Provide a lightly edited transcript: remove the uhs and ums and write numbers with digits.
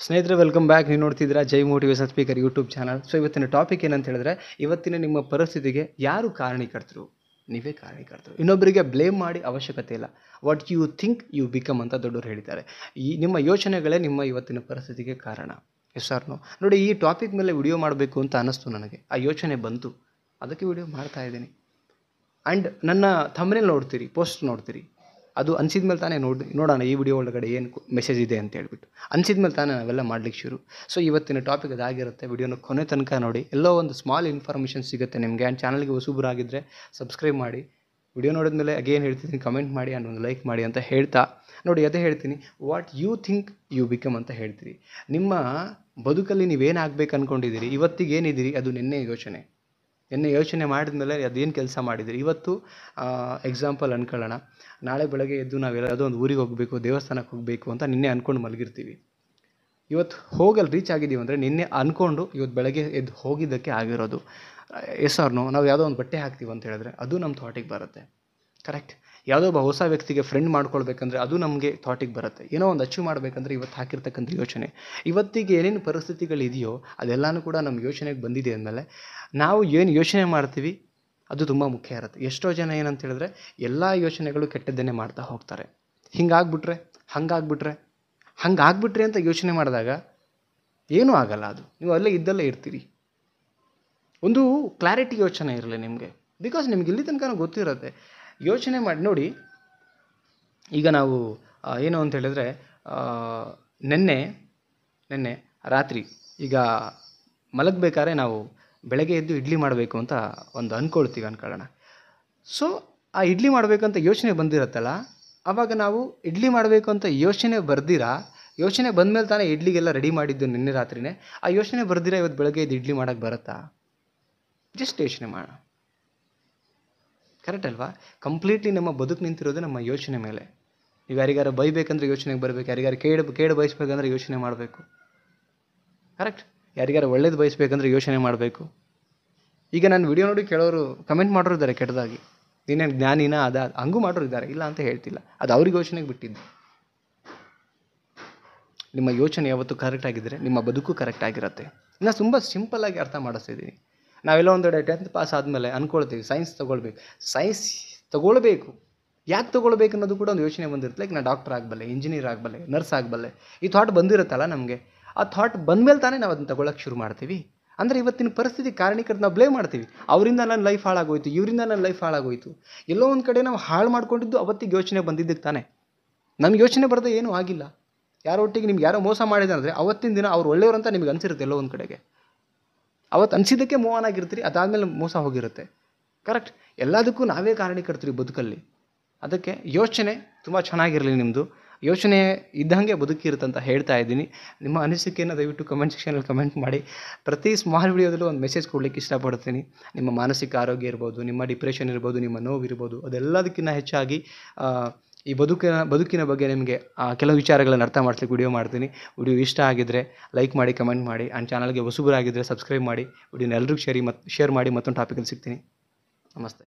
ಸ್ನೇಹಿತರೆ welcome back. ನೀವು ನೋಡ್ತಿದ್ದೀರಾ Jai motivation speaker YouTube channel. So ಇವತ್ತಿನ ಟಾಪಿಕ್ ಏನಂತ ಹೇಳಿದ್ರೆ, ಇವತ್ತಿನ ನಿಮ್ಮ ಪರಿಸ್ಥಿತಿಗೆ ಯಾರು ಕಾರಣೀಕರ್ತರು? ನೀವೇ ಕಾರಣೀಕರ್ತರು. ಇನ್ನೊಬ್ಬರಿಗೆ ಬ್ಲೇಮ್ ಮಾಡಿ ಅವಶ್ಯಕತೆ ಇಲ್ಲ. What you think you become ಅಂತ ದೊಡ್ಡವರು ಹೇಳಿದ್ದಾರೆ. ಈ ನಿಮ್ಮ ಯೋಚನೆಗಳೇ ನಿಮ್ಮ ಇವತ್ತಿನ ಪರಿಸ್ಥಿತಿಗೆ ಕಾರಣ. Yes or no? ನೋಡಿ, ಈ ಟಾಪಿಕ್ ಮೇಲೆ ವಿಡಿಯೋ ಮಾಡಬೇಕು ಅಂತ ಅನ್ನಿಸ್ತು ನನಗೆ. ಆ ಯೋಚನೆ ಬಂತು, ಅದಕ್ಕೆ ವಿಡಿಯೋ ಮಾಡ್ತಾ ಇದ್ದೀನಿ. ಆ್ಯಂಡ್ ನನ್ನ ಥಂಬ್ನೇಲ್ ನೋಡ್ತೀರಿ, ಪೋಸ್ಟ್ ನೋಡ್ತೀರಿ, ಅದು ಅನಿಸಿದ ಮೇಲೆ ತಾನೇ ನೋಡೋಣ ಈ ವಿಡಿಯೋ ಒಳಗಡೆ ಏನು ಮೆಸೇಜ್ ಇದೆ ಅಂತ ಹೇಳ್ಬಿಟ್ಟು ಅನಿಸಿದ ಮೇಲೆ ತಾನೇ ನಾವೆಲ್ಲ ಮಾಡ್ಲಿಕ್ಕೆ ಶುರು. ಸೊ ಇವತ್ತಿನ ಟಾಪಿಕ್ ಅದಾಗಿರುತ್ತೆ. ವಿಡಿಯೋನ ಕೊನೆ ತನಕ ನೋಡಿ, ಎಲ್ಲೋ ಒಂದು ಸ್ಮಾಲ್ ಇನ್ಫಾರ್ಮೇಷನ್ ಸಿಗುತ್ತೆ ನಿಮಗೆ. ಆ್ಯಂಡ್ ಚಾನಲ್ಗೆ ಹೊಸಬರಾಗಿದ್ದರೆ ಸಬ್ಸ್ಕ್ರೈಬ್ ಮಾಡಿ. ವಿಡಿಯೋ ನೋಡಿದ್ಮೇಲೆ ಅಗೇನ್ ಹೇಳ್ತೀನಿ, ಕಮೆಂಟ್ ಮಾಡಿ ಆ್ಯಂಡ್ ಒಂದು ಲೈಕ್ ಮಾಡಿ ಅಂತ ಹೇಳ್ತಾ, ನೋಡಿ ಅದೇ ಹೇಳ್ತೀನಿ, what you think you become ಅಂತ ಹೇಳ್ತೀರಿ. ನಿಮ್ಮ ಬದುಕಲ್ಲಿ ನೀವೇನಾಗಬೇಕು ಅಂದ್ಕೊಂಡಿದ್ದೀರಿ, ಇವತ್ತಿಗೆ ಏನಿದ್ದೀರಿ ಅದು ನಿನ್ನೆ ಯೋಚನೆ ಮಾಡಿದ್ಮೇಲೆ ಅದೇನು ಕೆಲಸ ಮಾಡಿದಿರಿ. ಇವತ್ತು ಎಕ್ಸಾಂಪಲ್ ಅಂದ್ಕೊಳ್ಳೋಣ, ನಾಳೆ ಬೆಳಗ್ಗೆ ಎದ್ದು ನಾವೆಲ್ಲದೋ ಒಂದು ಊರಿಗೆ ಹೋಗಬೇಕು, ದೇವಸ್ಥಾನಕ್ಕೆ ಹೋಗಬೇಕು ಅಂತ ನಿನ್ನೆ ಅಂದ್ಕೊಂಡು ಮಲಗಿರ್ತೀವಿ. ಇವತ್ತು ಹೋಗಲ್ಲಿ ರೀಚ್ ಆಗಿದ್ದೀವಿ ಅಂದರೆ ನಿನ್ನೆ ಅಂದ್ಕೊಂಡು ಇವತ್ತು ಬೆಳಗ್ಗೆ ಎದ್ದು ಹೋಗಿದ್ದಕ್ಕೆ ಆಗಿರೋದು. Yes or no? ನಾವು ಯಾವುದೋ ಒಂದು ಬಟ್ಟೆ ಹಾಕ್ತೀವಿ ಅಂತ ಹೇಳಿದ್ರೆ ಅದು ನಮ್ಮ ಥಾಟಿಗೆ ಬರುತ್ತೆ. ಕರೆಕ್ಟ್. ಯಾವುದೋ ಒಬ್ಬ ಹೊಸ ವ್ಯಕ್ತಿಗೆ ಫ್ರೆಂಡ್ ಮಾಡ್ಕೊಳ್ಬೇಕಂದ್ರೆ ಅದು ನಮಗೆ ಥಾಟಿಗೆ ಬರುತ್ತೆ. ಏನೋ ಒಂದು ಅಚೀವ್ ಮಾಡಬೇಕಂದ್ರೆ ಇವತ್ತು ಹಾಕಿರ್ತಕ್ಕಂಥ ಯೋಚನೆ, ಇವತ್ತಿಗೆ ಏನೇನು ಪರಿಸ್ಥಿತಿಗಳಿದೆಯೋ ಅದೆಲ್ಲನೂ ಕೂಡ ನಮ್ಮ ಯೋಚನೆಗೆ ಬಂದಿದೆ ಅಂದಮೇಲೆ ನಾವು ಏನು ಯೋಚನೆ ಮಾಡ್ತೀವಿ ಅದು ತುಂಬ ಮುಖ್ಯ ಇರುತ್ತೆ. ಎಷ್ಟೋ ಜನ ಏನಂತ ಹೇಳಿದ್ರೆ ಎಲ್ಲ ಯೋಚನೆಗಳು ಕೆಟ್ಟದ್ದನ್ನೇ ಮಾಡ್ತಾ ಹೋಗ್ತಾರೆ. ಹಿಂಗಾಗ್ಬಿಟ್ರೆ ಹಂಗಾಗ್ಬಿಟ್ರೆ ಅಂತ ಯೋಚನೆ ಮಾಡಿದಾಗ ಏನೂ ಆಗಲ್ಲ. ಅದು ನೀವು ಅಲ್ಲೇ ಇದ್ದಲ್ಲೇ ಇರ್ತೀರಿ. ಒಂದು ಕ್ಲಾರಿಟಿ ಯೋಚನೆ ಇರಲಿ ನಿಮಗೆ. ಬಿಕಾಸ್ ನಿಮ್ಗೆ ಇಲ್ಲಿ ತನಕ ಗೊತ್ತಿರುತ್ತೆ. ಯೋಚನೆ ಮಾಡಿ ನೋಡಿ. ಈಗ ನಾವು ಏನು ಅಂತ ಹೇಳಿದ್ರೆ, ನೆನ್ನೆ ರಾತ್ರಿ ಈಗ ಮಲಗಬೇಕಾದ್ರೆ ನಾವು ಬೆಳಗ್ಗೆ ಎದ್ದು ಇಡ್ಲಿ ಮಾಡಬೇಕು ಅಂತ ಒಂದು ಅಂದ್ಕೊಳ್ಳೋಣ. ಸೊ ಆ ಇಡ್ಲಿ ಮಾಡಬೇಕಂತ ಯೋಚನೆ ಬಂದಿರತ್ತಲ್ಲ, ಆವಾಗ ನಾವು ಇಡ್ಲಿ ಮಾಡಬೇಕು ಅಂತ ಯೋಚನೆ ಬಂದಮೇಲೆ ತಾನೇ ಇಡ್ಲಿಗೆಲ್ಲ ರೆಡಿ ಮಾಡಿದ್ದು ನಿನ್ನೆ ರಾತ್ರಿನೇ. ಆ ಯೋಚನೆ ಬರ್ದಿರ ಇವತ್ತು ಬೆಳಗ್ಗೆ ಎದ್ದು ಇಡ್ಲಿ ಮಾಡೋಕ್ಕೆ ಬರುತ್ತಾ? ಜಸ್ಟ್ ಯೋಚನೆ ಮಾಡೋಣ. ಕರೆಕ್ಟ್ ಅಲ್ವಾ? ಕಂಪ್ಲೀಟ್ಲಿ ನಮ್ಮ ಬದುಕು ನಿಂತಿರೋದು ನಮ್ಮ ಯೋಚನೆ ಮೇಲೆ. ನೀವು ಯಾರಿಗಾರ ಬೈಬೇಕಂದ್ರೆ ಯೋಚನೆಗೆ ಬರಬೇಕು, ಯಾರಿಗಾರು ಕೇಡು ಬಯಸ್ಬೇಕಂದ್ರೆ ಯೋಚನೆ ಮಾಡಬೇಕು. ಕರೆಕ್ಟ್. ಯಾರಿಗಾರು ಒಳ್ಳೇದು ಬಯಸ್ಬೇಕಂದ್ರೆ ಯೋಚನೆ ಮಾಡಬೇಕು. ಈಗ ನಾನು ವಿಡಿಯೋ ನೋಡಿ ಕೆಲವರು ಕಮೆಂಟ್ ಮಾಡೋರು ಇದ್ದಾರೆ ಕೆಟ್ಟದಾಗಿ, ನೀನೇನು ಜ್ಞಾನಿನ ಹಂಗೂ ಮಾಡೋರು ಇದ್ದಾರೆ, ಇಲ್ಲ ಅಂತ ಹೇಳ್ತಿಲ್ಲ. ಅದು ಅವ್ರಿಗೆ ಯೋಚನೆಗೆ ಬಿಟ್ಟಿದ್ದು. ನಿಮ್ಮ ಯೋಚನೆ ಯಾವತ್ತು ಕರೆಕ್ಟ್ ಆಗಿದ್ದರೆ ನಿಮ್ಮ ಬದುಕು ಕರೆಕ್ಟ್ ಆಗಿರುತ್ತೆ. ನಾನು ತುಂಬ ಸಿಂಪಲ್ಲಾಗಿ ಅರ್ಥ ಮಾಡಿಸ್ತಿದ್ದೀನಿ. ನಾವೆಲ್ಲ ಒಂದು 10th ಪಾಸ್ ಆದಮೇಲೆ ಅಂದ್ಕೊಳ್ತೀವಿ ಸೈನ್ಸ್ ತೊಗೊಳ್ಬೇಕು. ಯಾಕೆ ತೊಗೊಳ್ಬೇಕು ಅನ್ನೋದು ಕೂಡ ಒಂದು ಯೋಚನೆ ಬಂದಿರುತ್ತೆ. ಲೈಕ್ ನಾನು ಡಾಕ್ಟರ್ ಆಗಬಲ್ಲೆ, ಇಂಜಿನಿಯರ್ ಆಗಬಲ್ಲೆ, ನರ್ಸ್ ಆಗಬಲ್ಲೆ, ಈ ಥಾಟ್ ಬಂದಿರುತ್ತಲ್ಲ ನಮಗೆ. ಆ ಥಾಟ್ ಬಂದಮೇಲೆ ತಾನೇ ನಾವು ಅದನ್ನು ತೊಗೊಳಕ್ಕೆ ಶುರು ಮಾಡ್ತೀವಿ. ಅಂದರೆ ಇವತ್ತಿನ ಪರಿಸ್ಥಿತಿ ಕಾರಣೀಕರ ನಾವು ಬ್ಲೇಮ್ ಮಾಡ್ತೀವಿ. ಅವರಿಂದ ನನ್ನ ಲೈಫ್ ಹಾಳಾಗೋಯ್ತು, ಇವರಿಂದ ನನ್ನ ಲೈಫ್ ಹಾಳಾಗೋಯ್ತು. ಎಲ್ಲೋ ಒಂದು ಕಡೆ ನಾವು ಹಾಳು ಮಾಡ್ಕೊಂಡಿದ್ದು ಅವತ್ತಿಗೆ ಯೋಚನೆ ಬಂದಿದ್ದಕ್ಕೆ ತಾನೇ. ನಮ್ಗೆ ಯೋಚನೆ ಬರದೆ ಏನೂ ಆಗಿಲ್ಲ. ಯಾರೊಟ್ಟಿಗೆ ನಿಮ್ಗೆ ಯಾರೋ ಮೋಸ ಮಾಡಿದೆ ಅಂದರೆ ಅವತ್ತಿನ ದಿನ ಅವ್ರು ಒಳ್ಳೆಯವರು ಅಂತ ನಿಮ್ಗೆ ಅನಿಸಿರುತ್ತೆ ಎಲ್ಲೋ ಒಂದು ಕಡೆಗೆ. ಅವತ್ತು ಅನಿಸಿದ್ದಕ್ಕೆ ಮೂವ್ ಆನ್ ಆಗಿರ್ತೀರಿ, ಅದಾದಮೇಲೆ ಮೋಸ ಹೋಗಿರುತ್ತೆ. ಕರೆಕ್ಟ್. ಎಲ್ಲದಕ್ಕೂ ನಾವೇ ಕಾರಣೀಕರ್ತೀವಿ ಬದುಕಲ್ಲಿ. ಅದಕ್ಕೆ ಯೋಚನೆ ತುಂಬ ಚೆನ್ನಾಗಿರಲಿ. ನಿಮ್ಮದು ಯೋಚನೆ ಇದ್ದಂಗೆ ಬದುಕಿರುತ್ತೆ ಅಂತ ಹೇಳ್ತಾ ಇದ್ದೀನಿ. ನಿಮ್ಮ ಅನಿಸಿಕೆಯನ್ನು ದಯವಿಟ್ಟು ಕಮೆಂಟ್ ಸೆಕ್ಷನಲ್ಲಿ ಕಮೆಂಟ್ ಮಾಡಿ. ಪ್ರತಿ ಸ್ಮಾಲ್ ವಿಡಿಯೋದಲ್ಲೂ ಒಂದು ಮೆಸೇಜ್ ಕೊಡಲಿಕ್ಕೆ ಇಷ್ಟಪಡ್ತೀನಿ. ನಿಮ್ಮ ಮಾನಸಿಕ ಆರೋಗ್ಯ ಇರ್ಬೋದು, ನಿಮ್ಮ ಡಿಪ್ರೆಷನ್ ಇರ್ಬೋದು, ನಿಮ್ಮ ನೋವಿರ್ಬೋದು, ಅದೆಲ್ಲದಕ್ಕಿಂತ ಹೆಚ್ಚಾಗಿ ಈ ಬದುಕಿನ ಬಗ್ಗೆ ನಿಮಗೆ ಕೆಲವು ವಿಚಾರಗಳನ್ನು ಅರ್ಥ ಮಾಡಿಸ್ಲಿಕ್ಕೆ ವಿಡಿಯೋ ಮಾಡ್ತೀನಿ. ವಿಡಿಯೋ ಇಷ್ಟ ಆಗಿದ್ದರೆ ಲೈಕ್ ಮಾಡಿ, ಕಮೆಂಟ್ ಮಾಡಿ. ಆ್ಯಂಡ್ ಚಾನಲ್ಗೆ ಹೊಸಬರಾಗಿದ್ದರೆ ಸಬ್ಸ್ಕ್ರೈಬ್ ಮಾಡಿ. ವಿಡಿಯೋನ ಎಲ್ರಿಗೂ ಶೇರ್ ಮಾಡಿ. ಮತ್ತೊಂದು ಟಾಪಿಕಲ್ಲಿ ಸಿಗ್ತೀನಿ. ನಮಸ್ತೆ.